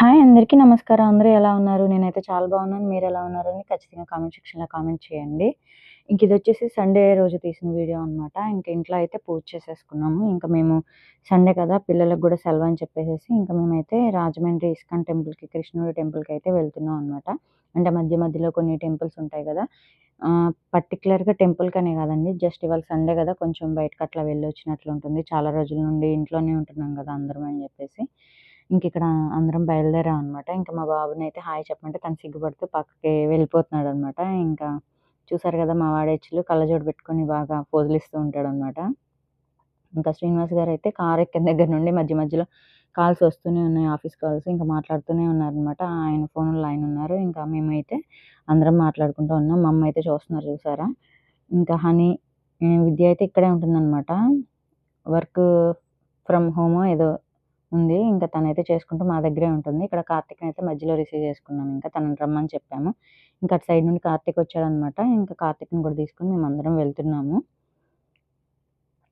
Hi అందరికీ నమస్కారం. అందరూ ఎలా ఉన్నారు? నేనైతే చాలా బాగున్నాను. మీరెలా ఉన్నారని ఖచ్చితంగా కామెంట్ సెక్షన్‌లో కామెంట్ చేయండి. ఇదొచ్చేసి సండే రోజు తీసిన వీడియో అనమాట. ఇంట్లో అయితే పూజ చేసేసుకున్నాము. మేము సండే కదా! పిల్లలకి గూడా సెలవని చెప్పేసేసి మేమైతే రాజమండ్రి ఇస్కాన్ టెంపుల్‌కి, కృష్ణుడి టెంపుల్‌కి అయితే వెళ్తున్నాం అనమాట. అంటే మధ్య మధ్యలో కొన్ని టెంపుల్స్ ఉంటాయి గదా! పర్టిక్యులర్‌గా టెంపుల్‌కనే గాదండి. జస్ట్ ఇవాళ సండే గదా! కొంచెం బయటకట్లా వెళ్ళొచ్చినట్లుంటుంది. చాలా రోజుల నుండి ఇంట్లోనే ఉంటున్నాం గదా! అందరం అని జెప్పేసి. ఇక్కడ అందరం బయలుదేరాం అనమాట. మా బాబునైతే హాయ్ చెప్పమంటే తను సిగ్గుపడుతూ పక్కకి వెళ్ళిపోతున్నాడనమాట. ఇంకా చూసారు గదా! మా వాడెచ్చులు కళ్ళజోడు పెట్టుకొని బాగా పోజులిస్తూ ఉంటాడనమాట. శ్రీనివాస్ గారైతే కారెక్కిన దగ్గర నుండి మధ్య మధ్యలో కాల్స్ వస్తూనే ఉన్నాయి. Office calls. మాట్లాడుతూనే ఉన్నారనమాట. ఆయన ఫోన్‌లో ఆయనున్నారు. మేమైతే అందరం మాట్లాడుకుంటూ ఉన్నాం. మా అమ్మయితే చూస్తున్నారు చూసారా? హనీ విద్య అయితే ఇక్కడే ఉంటుందనమాట. వర్క్ ఫ్రమ్ హోమో ఏదో ఉంది. తనైతే చేసుకుంటూ మా దగ్గరే ఉంటుంది. ఇక్కడ కార్తీక్‌నైతే మధ్యలో రిసీవ్ చేసుకున్నాం. తనని రమ్మని చెప్పాము. అటు సైడ్ నుండి కార్తీక్ వచ్చాడనమాట. కార్తీక్‌ని కూడా తీసుకొని మేమందరం వెళ్తున్నాము.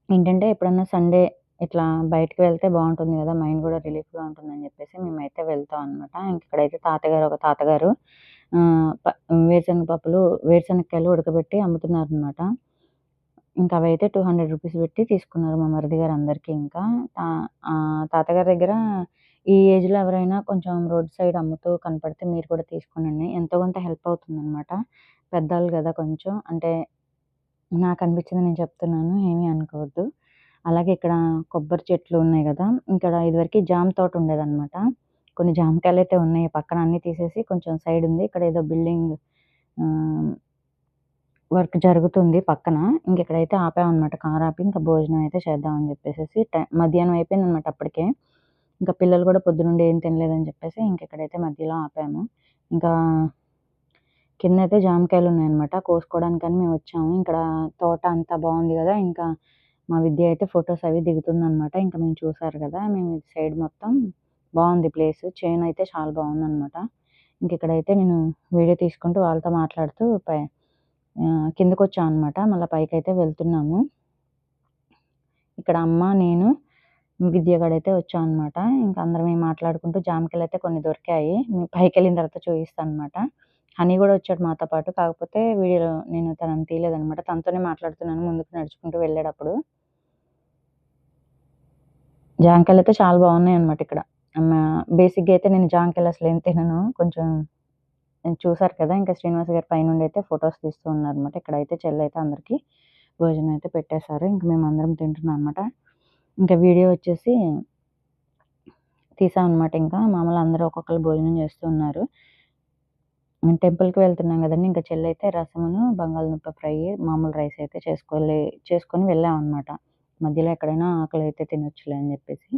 ఏంటంటే ఎప్పుడన్నా సండే ఇట్లా బయటికి వెళ్తే బావుంటుంది గదా! మైండ్ గూడా రిలీఫ్‌గా ఉంటుందని జెప్పేసి మేమైతే వెళ్తాం అనమాట. ఇక్కడైతే ఒక తాతగారు ఆహ్, ప వేరుశనగ పప్పులు, వేరుశనక్కాయలు ఉడకబెట్టి అమ్ముతున్నారనమాట. అవైతే రూ. 200 పెట్టి తీసుకున్నారు మా మరిది గారు అందరికి ఇంకా. తాతగారి దగ్గర ఈ ఏజ్‌లో ఎవరైనా కొంచెం రోడ్ సైడ్ అమ్ముతూ కనపడితే మీరు కూడా తీసుకోనండి. ఎంతో కొంత హెల్ప్ అవుతుందనమాట. పెద్దోళ్ళు గదా! కొంచెం అంటే నాకనిపించింది నేను చెప్తున్నాను. ఏమీ అనుకోవద్దు. అలాగే ఇక్కడ కొబ్బరి చెట్లు ఉన్నాయి గదా! ఇదివరకి జామ తోట ఉండేదనమాట. కొన్ని జామకాయలైతే ఉన్నాయి. పక్కన అన్నీ తీసేసి కొంచెం సైడ్ ఉంది. ఇక్కడ ఏదో బిల్డింగ్ ఆహ్, వర్క్ జరుగుతుంది పక్కన. ఇక్కడైతే ఆపామనమాట. కారాపి భోజనం అయితే చేద్దామని జెప్పేసేసి మధ్యాహ్నం అయిపోయిందనమాట అప్పటికే. పిల్లలు గూడా పొద్దునుండి ఏం తినలేదని జెప్పేసి ఇక్కడైతే మధ్యలో ఆపాము. ఇంకా కిందయితే జామకాయలున్నాయనమాట. కోసుకోవడానికని మేమొచ్చాము. ఇక్కడ తోట అంతా బావుంది గదా! మా విద్య అయితే ఫోటోస్ అవి దిగుతుందనమాట. మేము చూసారు గదా! మేము ఇటు సైడ్ మొత్తం బావుంది ప్లేసు. చేనయితే చాలా బావుందనమాట. ఇక్కడైతే నేను వీడియో తీసుకుంటూ వాళ్ళతో మాట్లాడుతూ కిందకొచ్చాం అనమాట. మళ్ళా పైకైతే వెళ్తున్నాము. ఇక్కడ అమ్మ, నేను, విద్యగాడైతే వచ్చామనమాట. అందరం మాట్లాడుకుంటూ జామకాయలయితే కొన్ని దొరికాయి. పైకెళ్ళిన తర్వాత చూయిస్తాననమాట. హనీ గూడా వచ్చాడు మాతో పాటు. కాకపోతే వీడియోలో నేను తనని తీయలేదనమాట. తనతోనే మాట్లాడుతున్నాను ముందుకు నడుచుకుంటూ వెళ్ళేటప్పుడు. జాంకాయలయితే చాలా బావున్నాయనమాట ఇక్కడ. బేసిక్‌గా అయితే నేను జాంకాయలు అసలేం తినను. కొంచెం చూసారు కదా! శ్రీనివాస్ గారు పైనుండైతే ఫోటోస్ తీస్తూ ఉన్నారనమాట. ఇక్కడైతే చెల్లయితే అందరికి భోజనం అయితే పెట్టేశారు. మేమందరం తింటున్నాం అనమాట. వీడియో వచ్చేసి తీసామనమాట మామూలుగా అందరూ ఒక్కొక్కళ్ళు భోజనం చేస్తూ ఉన్నారు. టెంపుల్‌కి వెళ్తున్నాం గదండీ! చెల్లయితే రసమును, బంగాళదుంప ఫ్రై, మామూలు రైస్ అయితే చేసుకొని వెళ్ళామనమాట. మధ్యలో ఎక్కడైనా ఆకలైతే తినొచ్చులే అని జెప్పేసి.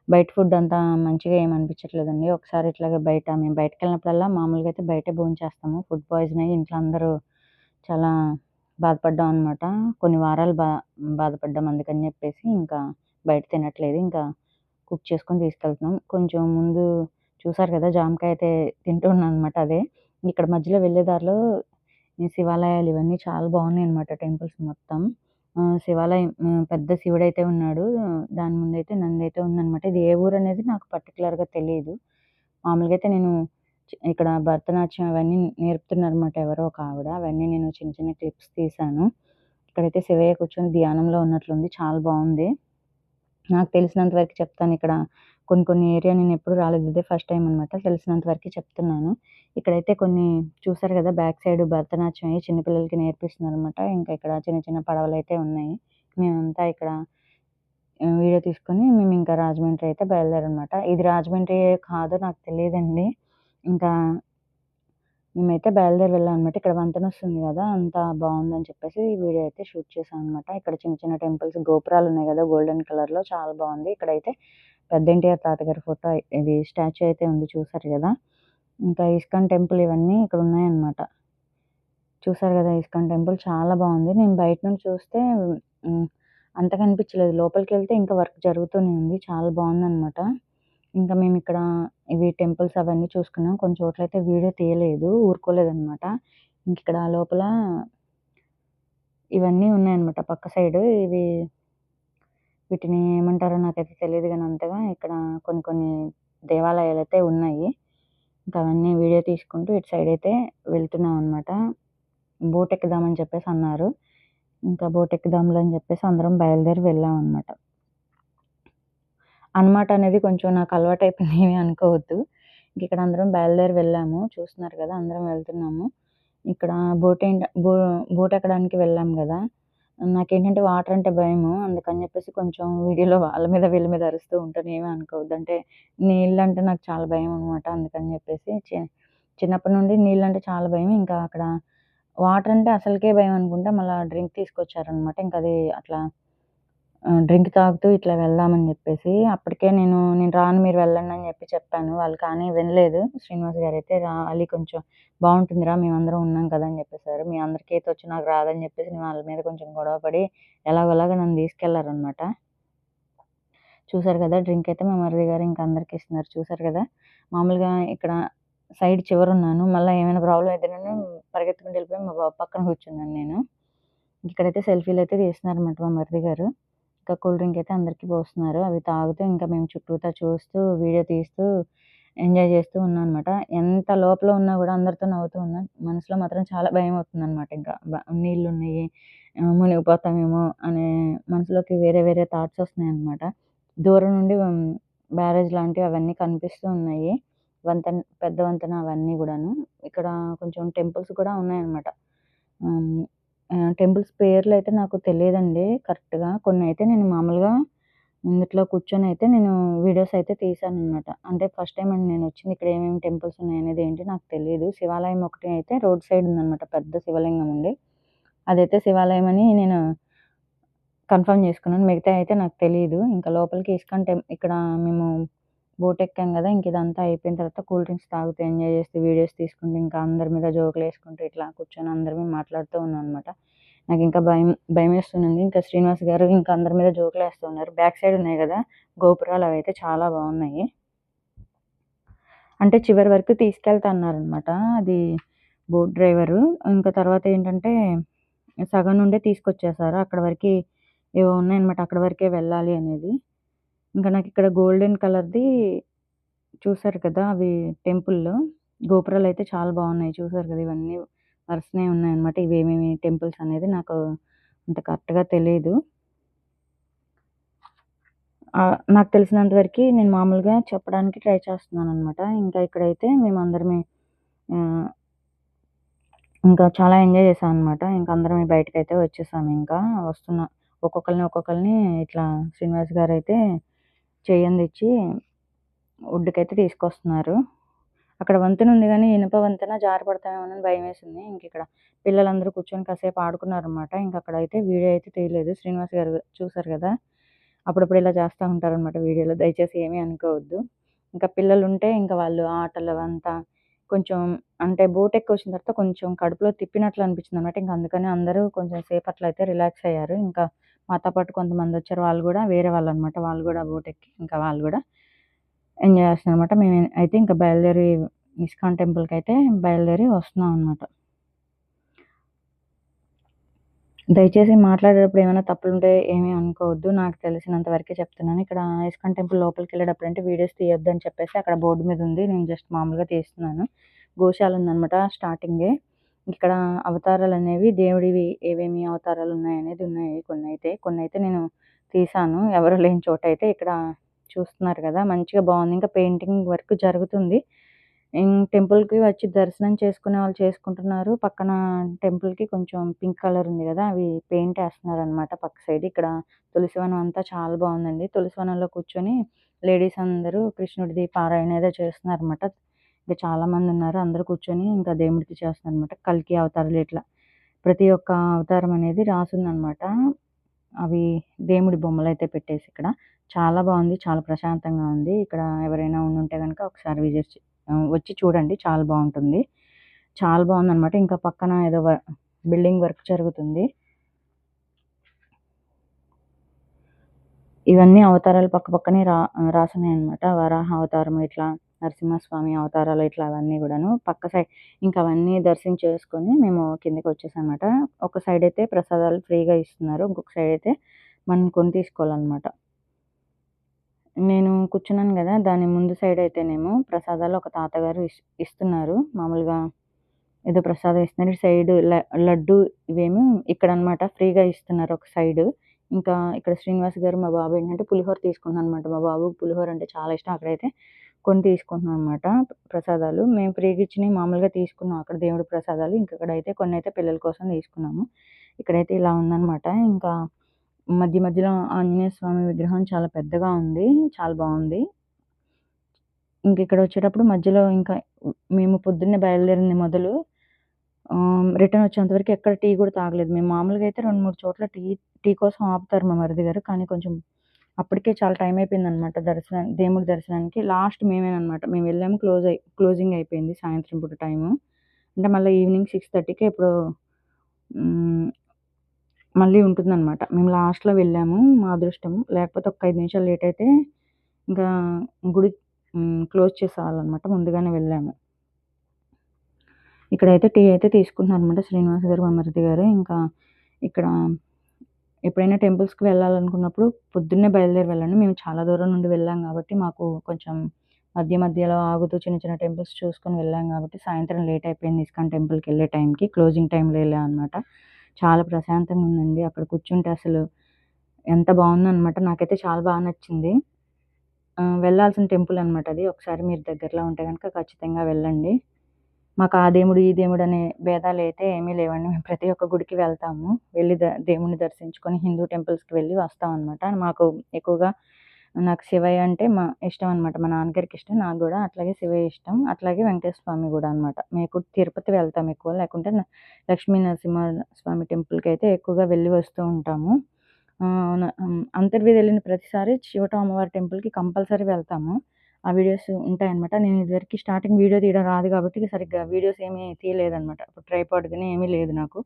బయట ఫుడ్ అంతా మంచిగా ఏమి అనిపించట్లేదండి. ఒకసారి ఇట్లాగే మేము బయటికెళ్ళినప్పుడల్లా మామూలుగా అయితే బయటే భోంచేస్తాము. ఫుడ్ పాయిజన్ అయ్యి ఇంట్లో అందరూ చాలా బాధపడ్డాం అనమాట. కొన్ని వారాలు బాధపడ్డాం. అందుకని జెప్పేసి బయట తినట్లేదు. కుక్ చేసుకొని తీసుకెళ్తున్నాం. కొంచెం ముందు చూసారు కదా! జామకాయ అయితే తింటూ ఉన్నాననమాట అదే. ఇక్కడ మధ్యలో వెళ్ళే దారిలో ఈ శివాలయాలు ఇవన్నీ చాలా బాగున్నాయనమాట టెంపుల్స్ మొత్తం. శివాలయం పెద్ద శివుడైతే ఉన్నాడు. దాని ముందైతే నందైతే ఉందనమాట. ఇది ఏ ఊరనేది నాకు పర్టిక్యులర్‌గా తెలీదు. మామూలుగా అయితే నేను ఇక్కడ భరతనాట్యం అవన్నీ నేర్పుతున్నారనమాట ఎవరో ఒక ఆవిడ. అవన్నీ నేను చిన్న చిన్న క్లిప్స్ తీశాను. ఇక్కడైతే శివయ్య కూర్చొని ధ్యానంలో ఉన్నట్లుంది. చాలా బావుంది. నాకు తెలిసినంత వరకు చెప్తాను. ఇక్కడ కొన్ని కొన్ని ఏరియా నేనెప్పుడు రాలేదు. ఇదే ఫస్ట్ టైమ్ అనమాట. తెలిసినంత వరకే చెప్తున్నాను. ఇక్కడైతే కొన్ని చూసారు గదా! బ్యాక్ సైడ్ భరతనాట్యం అయి చిన్న పిల్లలకి నేర్పిస్తున్నారనమాట. ఇక్కడ చిన్న చిన్న పడవలైతే ఉన్నాయి. మేమంతా ఇక్కడ వీడియో తీసుకొని రాజమండ్రి అయితే బయలుదేరామనమాట. ఇది రాజమండ్రియే కాదో నాకు తెలీదండి. ఇంకా మేమైతే బయలుదేరి వెళ్ళామనమాట. ఇక్కడ వంతెనొస్తుంది గదా! అంతా బావుందని చెప్పేసి వీడియో అయితే షూట్ చేశామనమాట. ఇక్కడ చిన్న చిన్న టెంపుల్స్ గోపురాలున్నాయి గదా! గోల్డెన్ కలర్‌లో చాలా బావుంది. ఇక్కడైతే పెద్ద ఎన్టీఆర్ తాతగారి ఫోటో ఇది స్టాచ్యూ అయితే ఉంది చూసారు గదా! ఇస్కాన్ టెంపుల్ ఇవన్నీ ఇక్కడున్నాయనమాట. చూసారు గదా! ఇస్కాన్ టెంపుల్ చాలా బావుంది. నేను బయట నుంచి చూస్తే హ్మ్. అంతగా అనిపించలేదు. లోపలికెళ్తే ఇంకా వర్క్ జరుగుతూనే ఉంది. చాలా బావుందనమాట. మేమిక్కడ ఇవి టెంపుల్స్ అవన్నీ చూసుకున్నాం. కొన్ని చోట్లయితే వీడియో తీయలేదు. ఊరుకోలేదనమాట. ఇక్కడ లోపల ఇవన్నీ ఉన్నాయన్నమాట పక్క సైడు. వీటిని ఏమంటారో నాకైతే తెలీదు గానీ అంతగా. ఇక్కడ కొన్ని కొన్ని దేవాలయాలైతే ఉన్నాయి. ఇంకా అవన్నీ వీడియో తీసుకుంటూ ఇటు సైడ్ అయితే వెళ్తున్నాం అనమాట. బోట్ ఎక్కుదామని చెప్పేసి అన్నారు. ఇంకా బోట్ ఎక్కుదాంలే అని చెప్పేసి అందరం బయలుదేరి వెళ్ళామనమాట. అనమాట అనేది కొంచెం నాకు అలవాటయిపోయింది ఏమి అనుకోవద్దు. ఇక్కడ అందరం బయలుదేరి వెళ్ళాము. చూస్తున్నారు కదా! అందరం వెళ్తున్నాము. ఇక్కడ బోట్ ఎక్కడానికి వెళ్ళాం గదా! నాకేంటంటే వాటర్ అంటే భయము. అందుకని చెప్పేసి కొంచెం వీడియోలో వాళ్ళ మీద వీళ్ళ మీద అరుస్తూ ఉంటాను. ఏమి అనుకోవద్దు. అంటే నీళ్ళంటే నాకు చాలా భయం అనమాట. అందుకని చెప్పేసి చిన్నప్పటి నుండి నీళ్ళంటే చాలా భయం. ఇంకా అక్కడ వాటర్ అంటే అసలకే భయం అనుకుంటా. మళ్ళా డ్రింక్ తీసుకొచ్చారనమాట. ఇంకది అట్లా డ్రింక్ తాగుతూ ఇట్లా వెళ్దామని జెప్పేసి. అప్పటికే నేను రాను మీరు వెళ్ళండి అని చెప్పాను. వాళ్ళు కానీ వినలేదు. శ్రీనివాస్ గారైతే రావాలి కొంచెం బావుంటుందిరా మేమందరం ఉన్నాం కదా! అని చెప్పేసారు. మీ అందరికి ఈతొచ్చు నాకు రాదని చెప్పేసి నేను వాళ్ళ మీద కొంచెం గొడవ పడి ఎలాగోలాగా నన్ను తీసుకెళ్లారనమాట. చూసారు కదా! డ్రింక్ అయితే మా మరిది గారు ఇంక అందరికి ఇస్తున్నారు. చూసారు కదా! మామూలుగా ఇక్కడ సైడ్ చివరున్నాను. మళ్ళా ఏమైనా ప్రాబ్లమ్ అయితేనేమో పరిగెత్తుకుంటూ వెళ్ళిపోయి మా బాబు పక్కన కూర్చున్నాను నేను. ఇక్కడైతే సెల్ఫీలయితే తీస్తున్నారనమాట మా మరిది గారు. ఇంకా కూల్ డ్రింక్ అయితే అందరికీ పోస్తున్నారు. అవి తాగుతూ ఇంకా మేము చుట్టూతా చూస్తూ, వీడియో తీస్తూ, ఎంజాయ్ చేస్తూ ఉన్నాం అనమాట. ఎంత లోపల ఉన్నా గూడా అందరితో నవ్వుతూ ఉన్నా. మనసులో మాత్రం చాలా భయమవుతుందనమాట ఇంకా. నీళ్ళున్నయి, మునిగిపోతామేమో అనే మనసులోకి వేరే వేరే థాట్స్ వస్తున్నాయనమాట. దూరం నుండి బ్యారేజ్ లాంటివి అవన్నీ కనిపిస్తూ ఉన్నాయి. పెద్ద వంతెన అవన్నీ గూడాను. ఇక్కడ కొంచెం టెంపుల్స్ కూడా ఉన్నాయనమాట. హ్మ్. టెంపుల్స్ పేర్లయితే నాకు తెలీదండి కరెక్ట్‌గా. కొన్నయితే నేను మామూలుగా ఇందుట్లో కూర్చొనయితే నేను వీడియోస్ అయితే తీశాననమాట. అంటే ఫస్ట్ టైమ్ అండి నేనొచ్చింది. ఇక్కడ ఏమేమి టెంపుల్స్ ఉన్నాయనేది ఏంటి నాకు తెలీదు. శివాలయం ఒకటి అయితే రోడ్ సైడ్ ఉందనమాట. పెద్ద శివలింగం ఉంది. అదైతే శివాలయం అని నేను కన్ఫర్మ్ చేసుకున్నాను. మిగతాయి అయితే నాకు తెలీదు. ఇంకా లోపలికి ఇక్కడ మేము బోట్ ఎక్కాం గదా! ఇంక ఇదంతా అయిపోయిన తర్వాత కూల్ డ్రింక్స్ తాగుతూ, ఎంజాయ్ చేస్తూ, వీడియోస్ తీసుకుంటూ, ఇంకా అందరి మీద జోకులేసుకుంటూ ఇట్లా కూర్చొని అందరమే మాట్లాడుతూ ఉన్నాం అనమాట. నాకింకా భయమేస్తున్నింది. ఇంకా శ్రీనివాస్ గారు ఇంకా అందరి మీద జోకులేస్తూ ఉన్నారు. బ్యాక్ సైడ్ ఉన్నాయి గదా! గోపురాలు అవైతే చాలా బావున్నాయి. అంటే చివరి వరకు తీసుకెళ్తా అన్నారనమాట. అది బోట్ డ్రైవరు. ఇంకా తర్వాత ఏంటంటే సగం నుండే తీసుకొచ్చేసారు. అక్కడి వరకి ఏవో ఉన్నాయన్నమాట. అక్కడి వరకే వెళ్ళాలి అనేది. ఇంకా నాకిక్కడ గోల్డెన్ కలర్‌ది చూసారు కదా! అవి టెంపుల్లు. గోపురాలయితే చాలా బావున్నాయి. చూసారు కదా! ఇవన్నీ వరుసనే ఉన్నాయన్నమాట. ఇవేమేమి టెంపుల్స్ అనేది నాకు అంత కరెక్ట్‌గా తెలీదు. నాకు తెలిసినంత వరకి నేను మామూలుగా చెప్పడానికి ట్రై చేస్తున్నాననమాట. ఇంకా ఇక్కడైతే మేమందరమే ఆహ్, ఇంకా చాలా ఎంజాయ్ చేశామనమాట. ఇంక అందరం బయటకైతే వచ్చేసామింకా. ఒక్కొక్కళ్ళని ఇట్లా శ్రీనివాస్ గారైతే చెయ్యందిచ్చి ఒడ్డుకైతే తీసుకొస్తున్నారు. అక్కడ వంతెనుంది గానీ, ఇనుప వంతెన జారి పడతామేమోనని భయమేసింది. ఇంకిక్కడ పిల్లలందరూ కూర్చొని కాసేపు ఆడుకున్నారనమాట. ఇంకక్కడైతే వీడియో అయితే తీయలేదు. శ్రీనివాస్ గారు చూసారు గదా! అప్పుడప్పుడు ఇలా చేస్తా ఉంటారనమాట వీడియోలో. దయచేసి ఏమీ అనుకోవద్దు. ఇంకా పిల్లలుంటే ఇంక వాళ్ళు ఆటలు అవంతా కొంచెం అంటే బోటెక్కొచ్చిన తర్వాత కొంచెం కడుపులో తిప్పినట్లు అనిపించిందనమాట. ఇంక అందుకని అందరూ కొంచెం సేపట్లయితే రిలాక్స్ అయ్యారు. ఇంకా మాతో పాటు కొంతమందొచ్చారు. వాళ్ళు గూడా వేరే వాళ్ళనమాట. వాళ్ళు గూడా బోటెక్కి ఇంకా వాళ్ళు గూడా ఎంజాయ్ చేస్తున్నారనమాట. మేము అయితే ఇంకా బయలుదేరి ఇస్కాన్ టెంపుల్‌కైతే బయలుదేరి వస్తున్నాం అనమాట. దయచేసి మాట్లాడేటప్పుడు ఏమైనా తప్పులుంటే ఏమీ అనుకోవద్దు. నాకు తెలిసినంత వరకే చెప్తున్నాను. ఇక్కడ ఇస్కాన్ టెంపుల్ లోపలికెళ్ళేటప్పుడంటే వీడియోస్ తీయొద్దని చెప్పేసి అక్కడ బోర్డ్ మీద ఉంది. నేను జస్ట్ మామూలుగా తీస్తున్నాను. గోశాల ఉందనమాట స్టార్టింగే. ఇక్కడ అవతారాలనేవి దేవుడివి ఏవేమి అవతారాలున్నాయనేది ఉన్నాయి కొన్నైతే. కొన్నైతే నేను తీశాను. ఎవరు లేని చోటైతే ఇక్కడ చూస్తున్నారు గదా! మంచిగా బావుంది. ఇంకా పెయింటింగ్ వర్క్ జరుగుతుంది. టెంపుల్‌కి వచ్చి దర్శనం చేసుకునే వాళ్ళు చేసుకుంటున్నారు. పక్కన టెంపుల్‌కి కొంచెం పింక్ కలర్ ఉంది గదా! అవి పెయింట్ ఏస్తున్నారనమాట పక్క సైడ్. ఇక్కడ తులసివనం అంతా చాలా బావుందండి. తులసివనంలో కూర్చొని లేడీస్ అందరూ కృష్ణుడిది పారాయణ ఏదో చేస్తున్నారనమాట. ఇంకా చాలామందున్నారు. అందరూ కూర్చొని ఇంకా దేవుడికి చేస్తున్నారనమాట. కల్కి అవతారాలు ఇట్లా ప్రతి ఒక్క అవతారం అనేది రాసుందనమాట. అవి దేవుడి బొమ్మలైతే పెట్టేసి ఇక్కడ. చాలా బావుంది. చాలా ప్రశాంతంగా ఉంది. ఇక్కడ ఎవరైనా ఉండుంటే గనక ఒకసారి వచ్చి చూడండి. చాలా బావుంటుంది. చాలా బావుందనమాట. ఇంకా పక్కన ఏదో బిల్డింగ్ వర్క్ జరుగుతుంది. ఇవన్నీ అవతారాలు పక్కనే రాసున్నాయనమాట. వరాహ అవతారం ఇట్లా, నరసింహస్వామి అవతారాలు ఇట్లా అవన్నీ గూడాను. పక్క సైడ్ ఇంకా అవన్నీ దర్శించేసుకొని మేము కిందకొచ్చేసామనమాట. ఒక సైడయితే ప్రసాదాలు ఫ్రీగా ఇస్తున్నారు. ఇంకొక సైడయితే మనం కొని తీసుకోవాలనమాట. నేను కూర్చున్నాను గదా! దాని ముందు సైడ్ అయితేనేమో ప్రసాదాలు ఒక తాతగారు ఇస్తున్నారు. మామూలుగా ఏదో ప్రసాదం ఇస్తున్నారు. ఇటు సైడ్ లడ్డు ఇవేమో ఇక్కడనమాట ఫ్రీగా ఇస్తున్నారు ఒక సైడు. ఇంకా ఇక్కడ శ్రీనివాస్ గారు మా బాబు ఏంటంటే పులిహోర తీసుకుంటున్నారనమాట. మా బాబుకి పులిహోర అంటే చాలా ఇష్టం. అక్కడైతే కొని తీసుకుంటున్నాం అనమాట ప్రసాదాలు. మేము ఫ్రీగా ఇచ్చినయి మామూలుగా తీసుకున్నాం అక్కడ దేవుడి ప్రసాదాలు. ఇంకక్కడైతే కొన్నైతే పిల్లల కోసం తీసుకున్నాము. ఇక్కడైతే ఇలా ఉందనమాట. ఇంకా మధ్య మధ్యలో ఆంజనేయ స్వామి విగ్రహం చాలా పెద్దగా ఉంది. చాలా బావుంది. ఇంకిక్కడొచ్చేటప్పుడు మధ్యలో ఇంకా మేము పొద్దున్నే బయలుదేరింది మొదలు రిటర్న్ వచ్చేంత వరకు ఎక్కడ టీ కూడా తాగలేదు. మేము మామూలుగా అయితే 2, 3 చోట్ల టీ కోసం ఆపుతారు మా మరిది గారు. కానీ కొంచెం అప్పటికే చాలా టైం అయిపోయిందనమాట దేవుడి దర్శనానికి. లాస్ట్ మేమేననమాట. మేము వెళ్ళాము క్లోజింగ్ అయిపోయింది సాయంత్రం పూట టైము. అంటే మళ్ళీ ఈవినింగ్ 6:30కి ఎప్పుడో హ్మ్. మళ్ళీ ఉంటుందనమాట. మేము లాస్ట్‌లో వెళ్ళాము. మా అదృష్టం. లేకపోతే ఒక 5 నిమిషాలు లేట్ అయితే ఇంకా గుడి క్లోజ్ చేసేవాళ్ళనమాట. ముందుగానే వెళ్ళాము. ఇక్కడైతే టీ అయితే తీసుకుంటున్నారనమాట శ్రీనివాస్ గారు, మా మరిది గారు. ఇంకా ఇక్కడ ఎప్పుడైనా టెంపుల్స్‌కి వెళ్ళాలనుకున్నప్పుడు పొద్దున్నే బయలుదేరి వెళ్ళండి. మేము చాలా దూరం నుండి వెళ్ళాం గాబట్టి, మాకు కొంచెం మధ్యలో ఆగుతూ చిన్న చిన్న టెంపుల్స్ చూసుకొని వెళ్ళాం గాబట్టి, సాయంత్రం లేట్ అయిపోయింది ఇస్కాన్ టెంపుల్‌కెళ్ళే టైంకి. క్లోజింగ్ టైంలో వెళ్ళామనమాట. చాలా ప్రశాంతంగా ఉందండి. అక్కడ కూర్చుంటే అసలు ఎంత బావుందనమాట. నాకైతే చాలా నచ్చింది. వెళ్ళాల్సిన టెంపుల్ అనమాట అది. ఒకసారి మీరు దగ్గరలో ఉంటే గనక ఖచ్చితంగా వెళ్ళండి. మాకు ఆ దేవుడు, ఈ దేవుడు అనే భేదాలైతే ఏమీ లేవండి. మేము ప్రతి ఒక్క గుడికి వెళ్తాము. వెళ్లి దేవుడిని దర్శించుకొని హిందూ టెంపుల్స్‌కి వెళ్ళి వస్తామనమాట. మాకు ఎక్కువగా నాకు శివయ్య అంటే ఇష్టం అనమాట. మా నాన్నగారికి ఇష్టం. నాకు గూడా అట్లాగే శివయ్య ఇష్టం. అట్లాగే వెంకటేశ్వర స్వామి గూడా అనమాట. మేము తిరుపతి వెళ్తాం ఎక్కువ. లేకుంటే లక్ష్మీ నరసింహ స్వామి టెంపుల్‌కైతే ఎక్కువగా వెళ్ళి వస్తూ ఉంటాము. అంతర్వేది వెళ్ళిన ప్రతిసారి శివటం అమ్మవారి టెంపుల్‌కి కంపల్సరీ వెళ్తాము. ఆ వీడియోస్ ఉంటాయన్నమాట. నేను ఇదివరకి స్టార్టింగ్ వీడియో తీయడం రాదు కాబట్టి సరిగ్గా వీడియోస్ ఏమీ తీయలేదన్నమాట. అప్పుడు ట్రైపాడ్ గాని ఏమీ లేదు నాకు.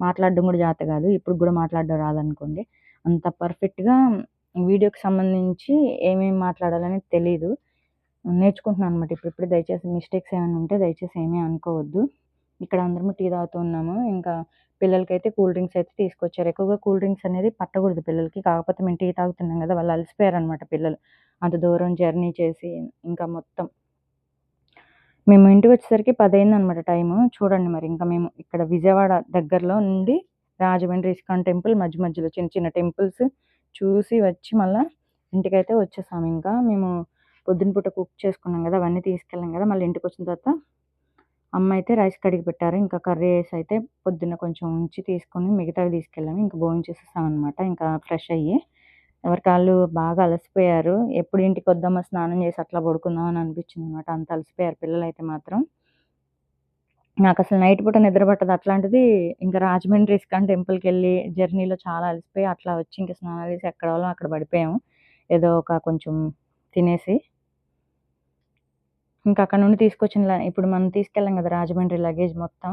మాట్లాడడం కూడా చేత కాదు. ఇప్పటికి కూడా మాట్లాడడం రాదనుకోండి. అంత పర్ఫెక్ట్‌గా వీడియోకి సంబంధించి ఏమేమి మాట్లాడాలనేది తెలీదు. నేర్చుకుంటున్నాను అన్నమాట. ఇప్పుడిప్పుడే దయచేసి మిస్టేక్స్ ఏమైనా ఉంటే దయచేసి ఏమీ అనుకోవద్దు. ఇక్కడ అందరము టీ తాగుతూ ఉన్నాము. ఇంకా పిల్లలకైతే కూల్ డ్రింక్స్ అయితే తీసుకొచ్చారు. ఎక్కువగా కూల్ డ్రింక్స్ అనేది పట్టకూడదు పిల్లలకి. కాకపోతే మేము టీ తాగుతున్నాం గదా! వాళ్ళు అలసిపోయారన్నమాట పిల్లలు. అంత దూరం జర్నీ చేసి ఇంకా మొత్తం. మేము ఇంటికొచ్చేసరికి 10 అయిందన్నమాట టైము. చూడండి మరి ఇంకా మేము ఇక్కడ విజయవాడ దగ్గరలో నుండి రాజమండ్రి ఇస్కాన్ టెంపుల్ మధ్య మధ్యలో చిన్న చిన్న టెంపుల్స్ చూసి వచ్చి మళ్ళా ఇంటికైతే వచ్చేసామింకా. మేము పొద్దున పూట కుక్ చేసుకున్నాం గదా! అవన్నీ తీసుకెళ్ళాం గదా! మళ్ళీ ఇంటికొచ్చిన తర్వాత అమ్మ అయితే రైస్ కడిగి పెట్టారు. ఇంకా కర్రీ అయితే పొద్దున్న కొంచెం ఉంచి తీసుకొని మిగతావి తీసుకెళ్ళాము. ఇంక భోంచేసేసామనమాట. ఇంకా ఫ్రెష్ అయ్యి. ఎవరికాళ్ళు బాగా అలసిపోయారు. ఎప్పుడు ఇంటికొద్దామా స్నానం చేసి అట్లా పడుకుందాం అని అనిపించిందనమాట. అంత అలసిపోయారు పిల్లలైతే మాత్రం. నాకసలు నైట్ పూట నిద్ర పట్టదు. అట్లాంటిది ఇంకా రాజమండ్రి ఇస్కాన్ టెంపుల్‌కెళ్ళి జర్నీలో చాలా అలసిపోయి అట్లా వచ్చి ఇంక స్నానాలు చేసి ఎక్కడోళ్ళం అక్కడ పడిపోయాము. ఏదో ఒక కొంచెం తినేసి. ఇంకా అక్కడ నుండి ఇప్పుడు మనం తీసుకెళ్ళాం కదా! రాజమండ్రి లగేజ్ మొత్తం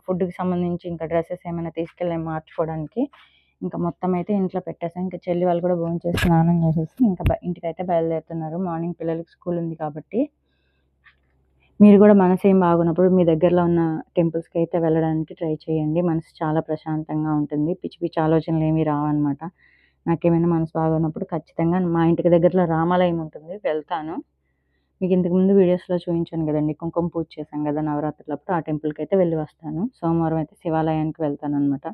ఫుడ్‌కి సంబంధించి ఇంకా డ్రెసెస్ ఏమైనా తీసుకెళ్ళాం మార్చుకోవడానికి. ఇంకా మొత్తం అయితే ఇంట్లో పెట్టేసాం. ఇంకా చెల్లి వాళ్ళు కూడా భోంచేసి స్నానం చేసేసి ఇంకా ఇంటికైతే బయలుదేరుతున్నారు. మార్నింగ్ పిల్లలకి స్కూల్ ఉంది కాబట్టి. మీరు కూడా మనసేం బాగోనప్పుడు మీ దగ్గరలో ఉన్న టెంపుల్స్‌కి అయితే వెళ్ళడానికి ట్రై చేయండి. మనసు చాలా ప్రశాంతంగా ఉంటుంది. పిచ్చి పిచ్చి ఆలోచనలు ఏమీ రావన్నమాట. నాకేమైనా మనసు బాగోనప్పుడు ఖచ్చితంగా మా ఇంటికి దగ్గరలో రామాలయం ఉంటుంది. వెళ్తాను. మీకు ఇంతకుముందు వీడియోస్‌లో చూయించాను గదండీ! కుంకుమ పూజ చేశాం గదా! నవరాత్రులప్పుడు ఆ టెంపుల్‌కైతే వెళ్ళి వస్తాను. సోమవారం అయితే శివాలయానికి వెళ్తాననమాట.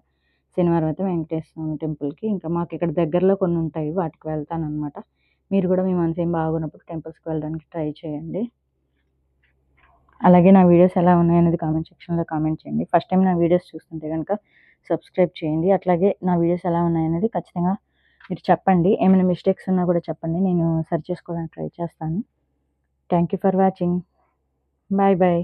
శనివారం అయితే వెంకటేశ్వర స్వామి టెంపుల్‌కి. ఇంకా మాకిక్కడ దగ్గరలో కొన్నుంటాయి. వాటికి వెళ్తాననమాట. మీరు గూడా మీ మనసేం బాగోనప్పుడు టెంపుల్స్‌కి వెళ్ళడానికి ట్రై చేయండి. అలాగే నా వీడియోస్ ఎలా ఉన్నాయనేది కామెంట్ సెక్షన్‌లో కామెంట్ చేయండి. ఫస్ట్ టైమ్ నా వీడియోస్ చూస్తుంటే గనక సబ్స్క్రైబ్ చేయండి. అట్లాగే నా వీడియోస్ ఎలా ఉన్నాయనేది ఖచ్చితంగా మీరు చెప్పండి. ఏమైనా మిస్టేక్స్ ఉన్నా కూడా చెప్పండి. నేను సరి చేసుకోవడానికి ట్రై చేస్తాను. Thank you for watching. Bye bye.